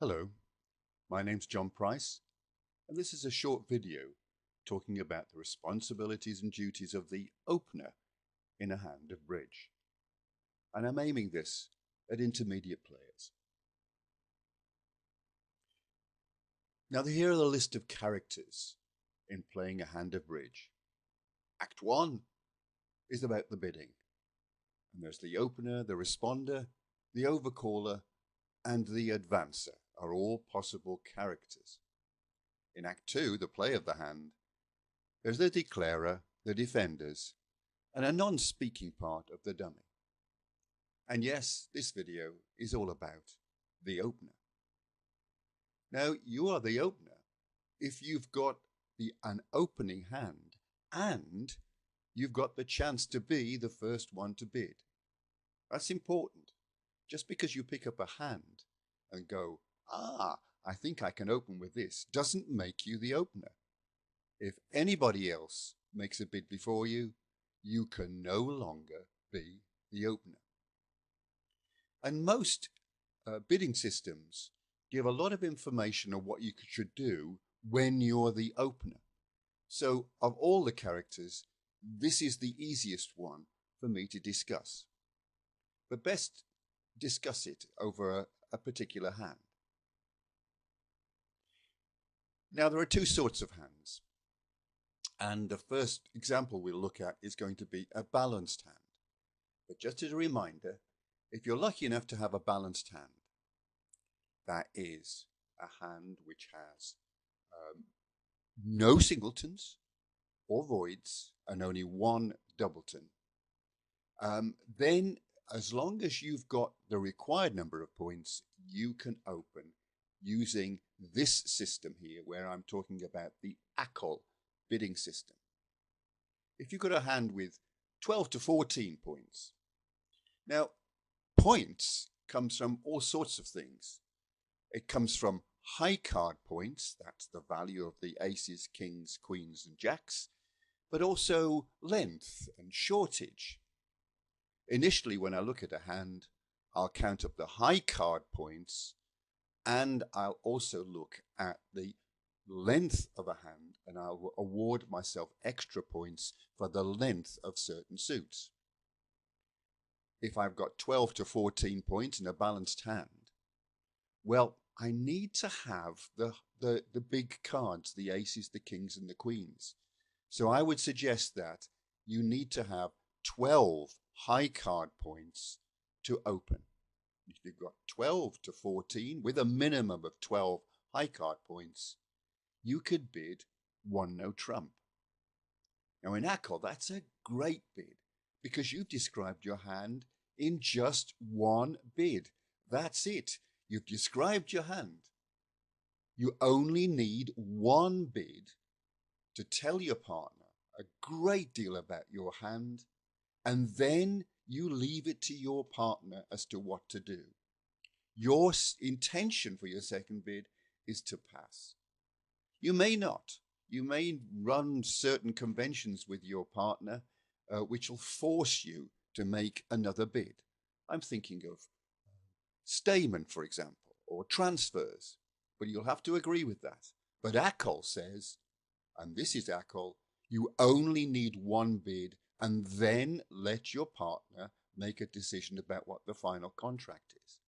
Hello, my name's John Price, and this is a short video talking about the responsibilities and duties of the opener in a hand of bridge. And I'm aiming this at intermediate players. Now here are the list of characters in playing a hand of bridge. Act 1 is about the bidding. And there's the opener, the responder, the overcaller, and the advancer are all possible characters. In Act 2, the play of the hand, there's the declarer, the defenders, and a non-speaking part of the dummy. And yes, this video is all about the opener. Now, you are the opener if you've got an opening hand and you've got the chance to be the first one to bid. That's important. Just because you pick up a hand and go, I think I can open with this, doesn't make you the opener. If anybody else makes a bid before you, you can no longer be the opener. And most bidding systems give a lot of information on what you should do when you're the opener. So of all the characters, this is the easiest one for me to discuss. But best discuss it over a particular hand. Now there are two sorts of hands. And the first example we'll look at is going to be a balanced hand. But just as a reminder, if you're lucky enough to have a balanced hand, that is a hand which has no singletons or voids and only one doubleton, then as long as you've got the required number of points, you can open using this system here, where I'm talking about the ACOL bidding system. If you've got a hand with 12 to 14 points, now points comes from all sorts of things. It comes from high card points, that's the value of the aces, kings, queens and jacks, but also length and shortage. Initially, when I look at a hand, I'll count up the high card points and I'll also look at the length of a hand, and I'll award myself extra points for the length of certain suits. If I've got 12 to 14 points in a balanced hand, well, I need to have the big cards, the aces, the kings and the queens. So I would suggest that you need to have 12 high card points to open. If you've got 12 to 14 with a minimum of 12 high card points, you could bid one no trump. Now in ACOL, that's a great bid because you've described your hand in just one bid. That's it. You've described your hand. You only need one bid to tell your partner a great deal about your hand, and then you leave it to your partner as to what to do. Your intention for your second bid is to pass. You may not. You may run certain conventions with your partner which will force you to make another bid. I'm thinking of stayment, for example, or transfers, but you'll have to agree with that. But ACOL says, and this is ACOL, you only need one bid and then let your partner make a decision about what the final contract is.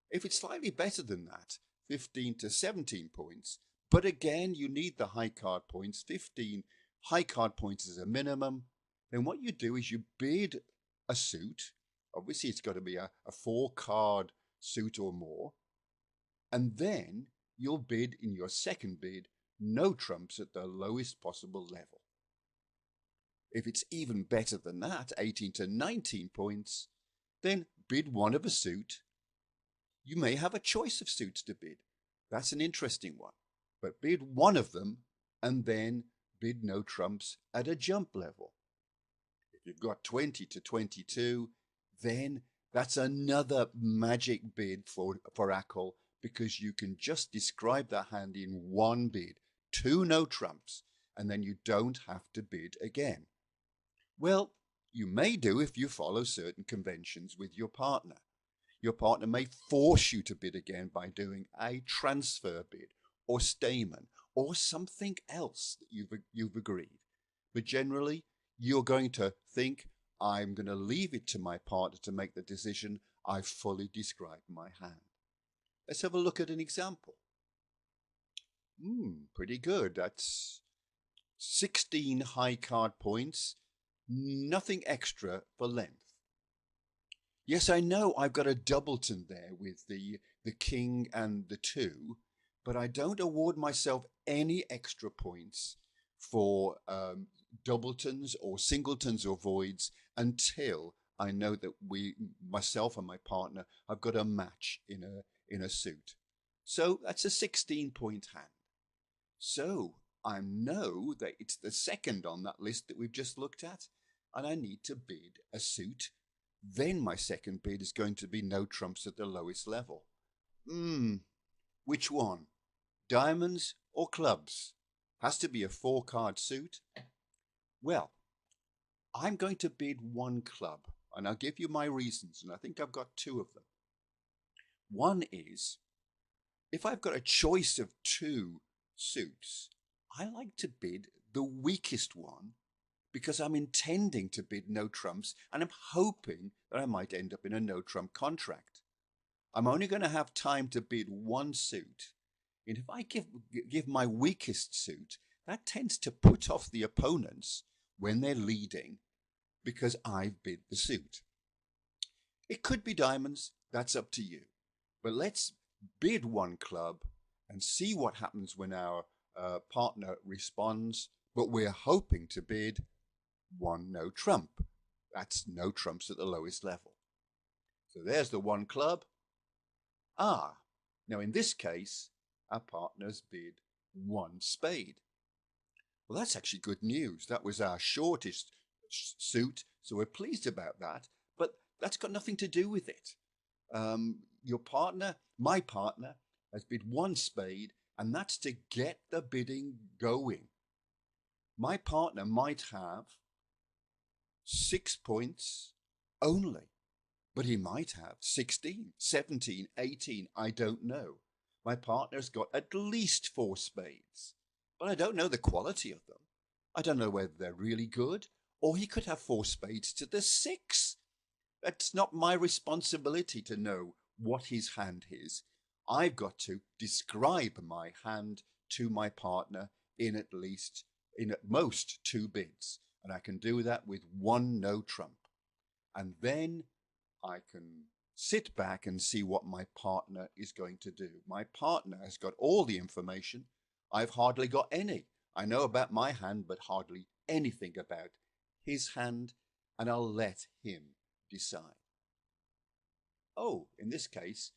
If it's slightly better than that, 15 to 17 points, but again, you need the high card points, 15 high card points as a minimum, then what you do is you bid a suit. Obviously, it's got to be a 4-card suit or more. And then you'll bid in your second bid no trumps at the lowest possible level. If it's even better than that, 18 to 19 points, then bid one of a suit. You may have a choice of suits to bid. That's an interesting one. But bid one of them and then bid no trumps at a jump level. If you've got 20 to 22, then that's another magic bid for ACOL, because you can just describe that hand in one bid, 2 no trumps, and then you don't have to bid again. Well, you may do if you follow certain conventions with your partner. Your partner may force you to bid again by doing a transfer bid or stayman or something else that you've agreed. But generally, you're going to think, I'm going to leave it to my partner to make the decision. I've fully described my hand. Let's have a look at an example. Pretty good. That's 16 high card points, nothing extra for length. Yes, I know I've got a doubleton there with the king and the 2, but I don't award myself any extra points for doubletons or singletons or voids until I know that myself and my partner, have got a match in a suit. So that's a 16-point hand. So I know that it's the second on that list that we've just looked at, and I need to bid a suit. Then my second bid is going to be no trumps at the lowest level. Which one? Diamonds or clubs? Has to be a 4-card suit. Well, I'm going to bid 1 club, and I'll give you my reasons, and I think I've got 2 of them. One is, if I've got a choice of 2 suits, I like to bid the weakest one because I'm intending to bid no trumps and I'm hoping that I might end up in a no trump contract. I'm only going to have time to bid 1 suit, and if I give my weakest suit, that tends to put off the opponents when they're leading because I've bid the suit. It could be diamonds, that's up to you. But let's bid 1 club and see what happens when our partner responds, but we're hoping to bid 1 no trump. That's no trumps at the lowest level. So there's the 1 club. Now in this case, our partner's bid 1 spade. Well, that's actually good news. That was our shortest suit, so we're pleased about that, but that's got nothing to do with it. Your partner, my partner, has bid 1 spade, and that's to get the bidding going. My partner might have 6 points only, but he might have 16, 17, 18, I don't know. My partner's got at least 4 spades, but I don't know the quality of them. I don't know whether they're really good, or he could have 4 spades to the 6. That's not my responsibility to know what his hand is. I've got to describe my hand to my partner in at most 2 bids, and I can do that with 1 no trump. And then I can sit back and see what my partner is going to do. My partner has got all the information. I've hardly got any. I know about my hand, but hardly anything about his hand, and I'll let him decide. Oh, in this case,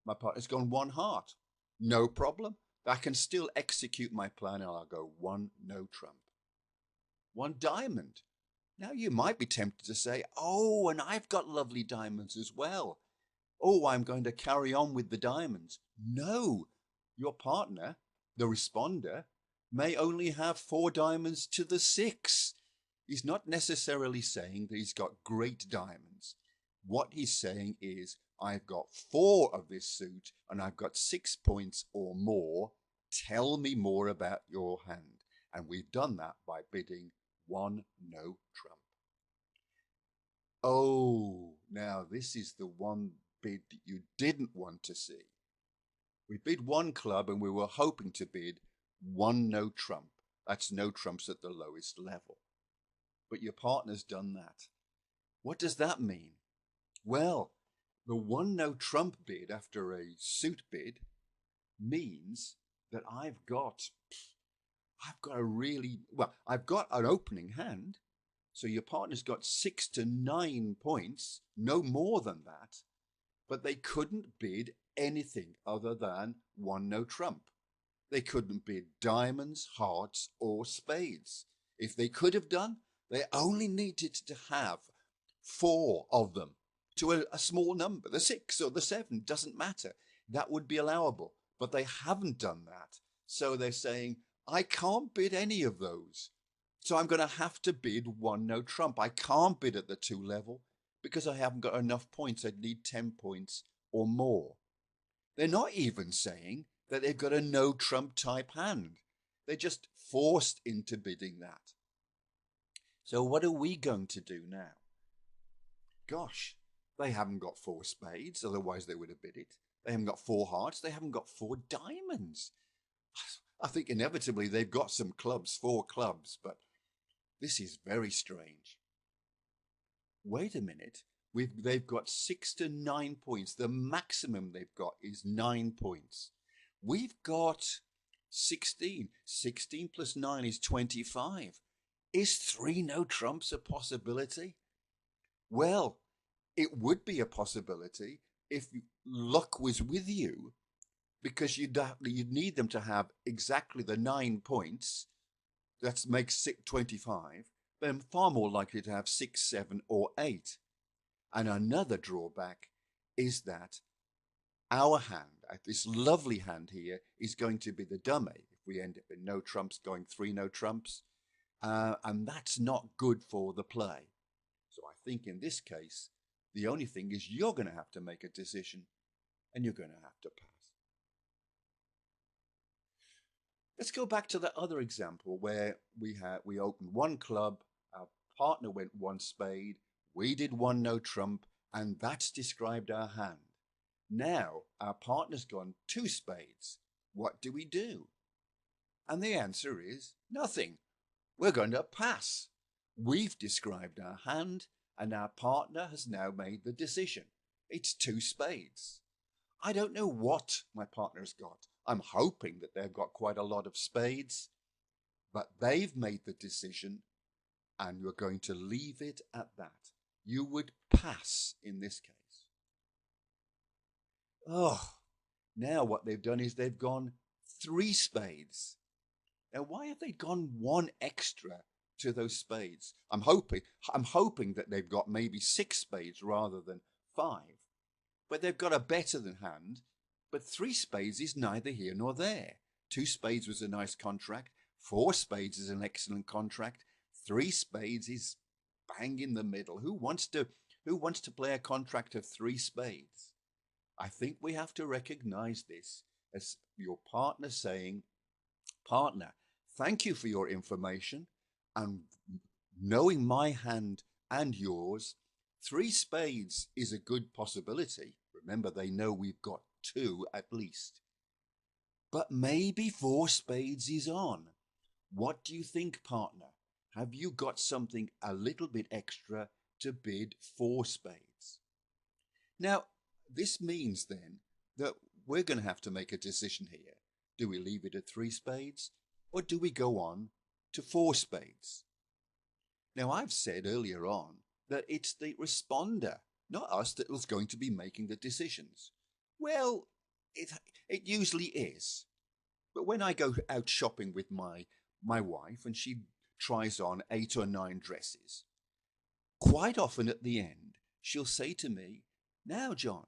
my partner's gone 1 heart. No problem. I can still execute my plan, and I'll go 1 no trump. 1 diamond. Now you might be tempted to say, oh, and I've got lovely diamonds as well. Oh, I'm going to carry on with the diamonds. No, your partner, the responder, may only have 4 diamonds to the 6. He's not necessarily saying that he's got great diamonds. What he's saying is, I've got 4 of this suit and I've got 6 points or more. Tell me more about your hand. And we've done that by bidding 1 no trump. Oh, now this is the one bid that you didn't want to see. We bid 1 club and we were hoping to bid 1 no trump. That's no trumps at the lowest level. But your partner's done that. What does that mean? Well, the 1 no trump bid after a suit bid means that I've got an opening hand. So your partner's got 6 to 9 points, no more than that, but they couldn't bid anything other than 1 no trump. They couldn't bid diamonds, hearts, or spades. If they could have done, they only needed to have 4 of them to a small number. The 6 or the 7 doesn't matter. That would be allowable, but they haven't done that. So they're saying, I can't bid any of those. So I'm going to have to bid 1 no trump. I can't bid at the 2 level because I haven't got enough points. I'd need 10 points or more. They're not even saying that they've got a no trump type hand. They're just forced into bidding that. So what are we going to do now? Gosh, they haven't got 4 spades, otherwise they would have bid it. They haven't got 4 hearts, they haven't got 4 diamonds. I think inevitably they've got some clubs, 4 clubs, but this is very strange. Wait a minute, they've got 6 to 9 points. The maximum they've got is 9 points. We've got 16. 16 plus 9 is 25. Is 3 no trumps a possibility? Well, it would be a possibility if luck was with you, because you'd need them to have exactly the 9 points. That makes 25. Then far more likely to have 6, 7, or 8. And another drawback is that our hand, this lovely hand here, is going to be the dummy if we end up in no trumps, going 3 no trumps. And that's not good for the play. So I think in this case, the only thing is you're going to have to make a decision, and you're going to have to pass. Let's go back to the other example where we opened 1 club, our partner went 1 spade, we did 1 no trump, and that's described our hand. Now our partner's gone 2 spades. What do we do? And the answer is nothing. We're going to pass. We've described our hand, and our partner has now made the decision. It's 2 spades. I don't know what my partner's got. I'm hoping that they've got quite a lot of spades, but they've made the decision, and we're going to leave it at that. You would pass in this case. Oh, now what they've done is they've gone 3 spades. Now, why have they gone 1 extra to those spades? I'm hoping that they've got maybe 6 spades rather than 5. But they've got a better than hand. But 3 spades is neither here nor there. 2 spades was a nice contract. 4 spades is an excellent contract. 3 spades is bang in the middle. Who wants to play a contract of 3 spades? I think we have to recognize this as your partner saying, partner, thank you for your information, and knowing my hand and yours, 3 spades is a good possibility. Remember, they know we've got 2 at least. But maybe 4 spades is on. What do you think, partner? Have you got something a little bit extra to bid 4 spades? Now, this means then that we're going to have to make a decision here. Do we leave it at 3 spades, or do we go on to 4 spades? Now, I've said earlier on that it's the responder, not us, that was going to be making the decisions. Well, it usually is. But when I go out shopping with my wife and she tries on 8 or 9 dresses, quite often at the end, she'll say to me, now, John,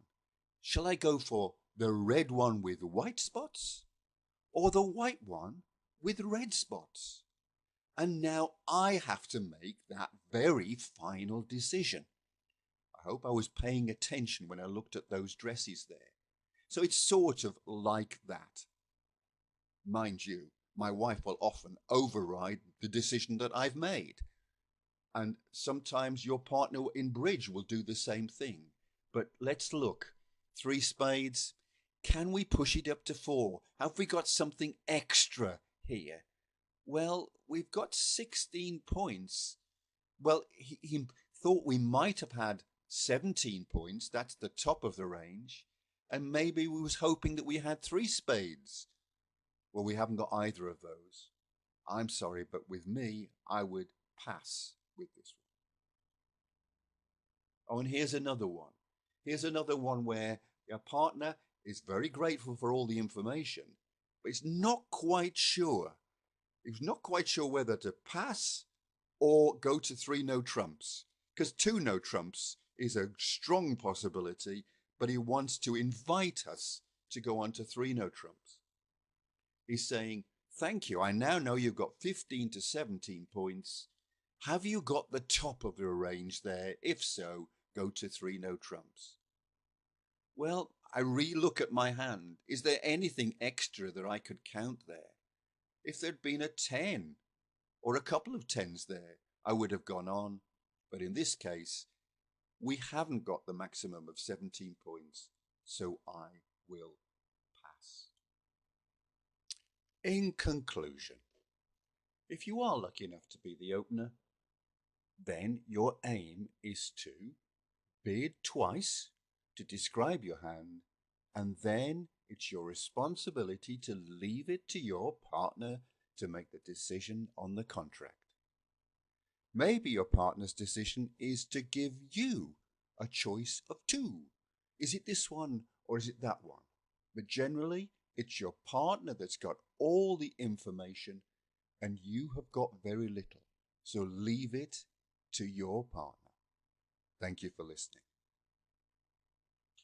shall I go for the red one with white spots or the white one with red spots? And now I have to make that very final decision. I hope I was paying attention when I looked at those dresses there. So it's sort of like that. Mind you, my wife will often override the decision that I've made. And sometimes your partner in bridge will do the same thing. But let's look. 3 spades. Can we push it up to 4? Have we got something extra here? Well, we've got 16 points. Well, he thought we might have had 17 points. That's the top of the range. And maybe we was hoping that we had 3 spades. Well, we haven't got either of those. I'm sorry, but with me, I would pass with this one. Oh, and here's another one. Here's another one where your partner is very grateful for all the information, but he's not quite sure. He's not quite sure whether to pass or go to 3 no trumps, because 2 no trumps is a strong possibility, but he wants to invite us to go on to 3 no trumps. He's saying, thank you, I now know you've got 15 to 17 points. Have you got the top of the range there? If so, go to 3 no trumps. Well, I re-look at my hand. Is there anything extra that I could count there? If there'd been a 10 or a couple of 10s there, I would have gone on. But in this case, we haven't got the maximum of 17 points, so I will pass. In conclusion, if you are lucky enough to be the opener, then your aim is to bid twice to describe your hand, and then it's your responsibility to leave it to your partner to make the decision on the contract. Maybe your partner's decision is to give you a choice of 2. Is it this one or is it that one? But generally, it's your partner that's got all the information and you have got very little. So leave it to your partner. Thank you for listening.